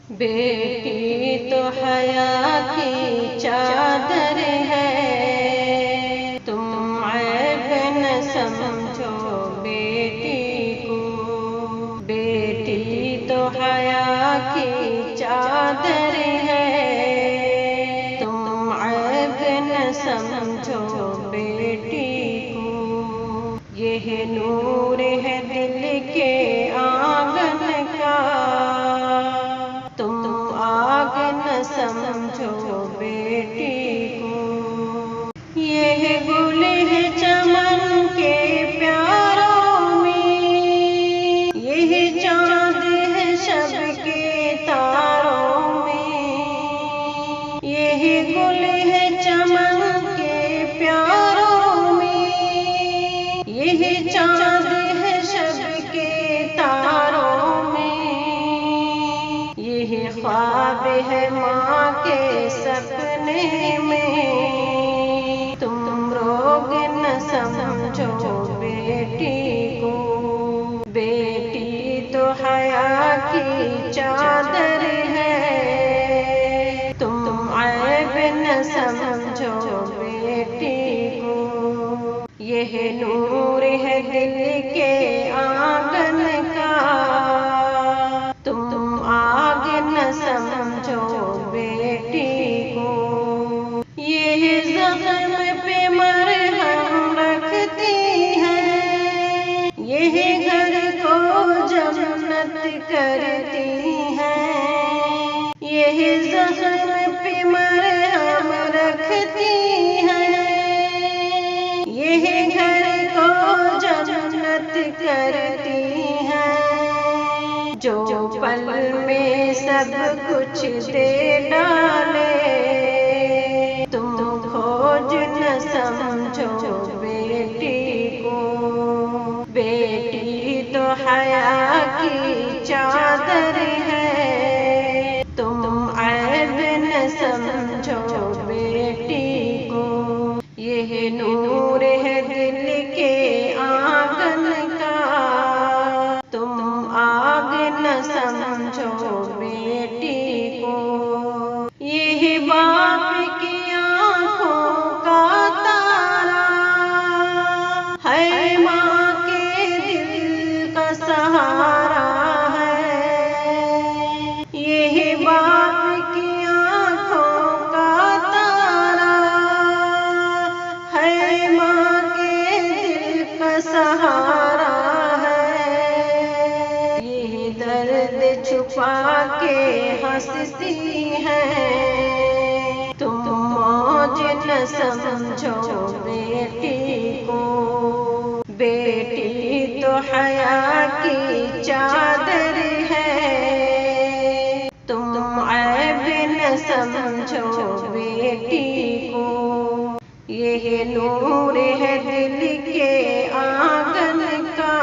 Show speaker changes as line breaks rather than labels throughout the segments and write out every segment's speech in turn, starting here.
بیٹی تو حیا کی چادر ہے، تم عیب نہ سمجھو بیٹی کو۔ بیٹی تو حیا کی چادر ہے، تم عیب نہ سمجھو بیٹی کو۔ یہ نور ہے دل کے آنگن کا، سمجھو بیٹی کو۔ یہ گل ہے چمن کے پیاروں میں، یہ چاند ہے شب کے تاروں میں۔ یہ گل ہے چمن کے پیاروں میں، یہ چاند ہے شب کے تاروں میں۔ یہ خواب ہے ماں کے سپنے میں، تم روگ نہ سمجھو بیٹی کو۔ بیٹی تو حیا کی چادر ہے، تم عیب نہ سمجھو بیٹی کو۔ یہ نور ہے دل کے آنگن کا، سمجھو بیٹی کو۔ یہ زخم پہ مرہم رکھتی ہے، یہ گھر کو جنت کرتی ہے۔ یہ زخم پہ مرہم رکھتی ہے، یہ گھر کو جنت کرتی ہے۔ جو پل میں سب کچھ دے ڈالے، تم کھوج نہ سمجھو بیٹی کو۔ بیٹی تو حیا کی چادر ہے، تم عیب نہ سمجھو بیٹی کو۔ یہ نور ہے دل کے آنگن کا، سمجھو بیٹی کو۔ یہ باپ کی آنکھوں کا تارا ہے، ماں کے دل کا سہارا ہے۔ یہ باپ کی آنکھوں کا تارا ہے، ماں کے دل کا سہارا ہے۔ درد چھپا کے ہنستی ہے، تم موج نہ سمجھو بیٹی کو۔ بیٹی تو حیا کی چادر ہے، تم عیب نہ سمجھو بیٹی کو۔ یہ نور ہے دل کے آنگن کا،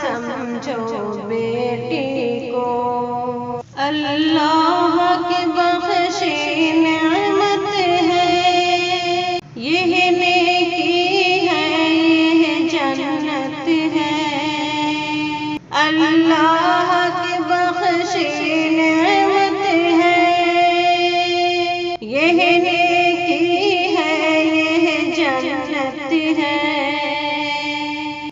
سمجھو بیٹی کو۔ اللہ کی بخشی نعمت ہے، یہ نیکی ہے، یہ جنت ہے۔ اللہ کی بخشی نعمت ہے، یہ نیکی ہے، یہ جنت ہے۔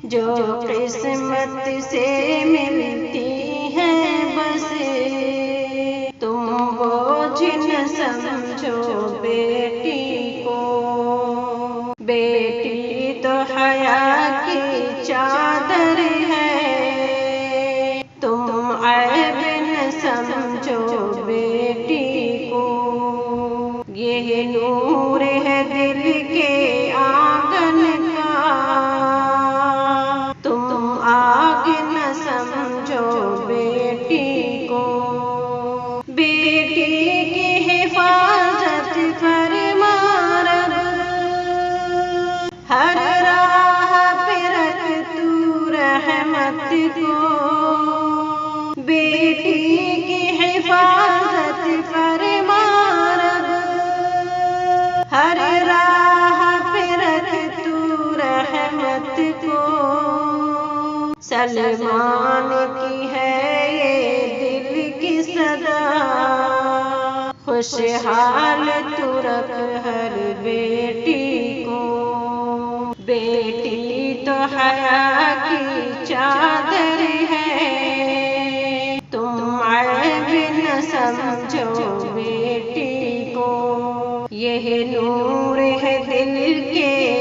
جو قسمت سے ملتی ہے بس، تم بوجھ نہ سمجھو بیٹی کو۔ بیٹی تو حیا کی چادر ہے، تم عیب نہ سمجھو بیٹی کو۔ یہ نور ہے دل کے آنگن کا، سمجھو بیٹی کو۔ بیٹی کی حفاظت فرما رب، ہر راہ پہ رکھ تو رحمت کو۔ بیٹی کی حفاظت فرما رب، ہر راہ پہ رکھ تو رحمت کو۔ سلمان کی ہے خوشحال تو رکھ ہر بیٹی کو، بیٹی تو حیا کی چادر ہے، تم عیب نہ سمجھو بیٹی کو، یہ نور ہے دل کے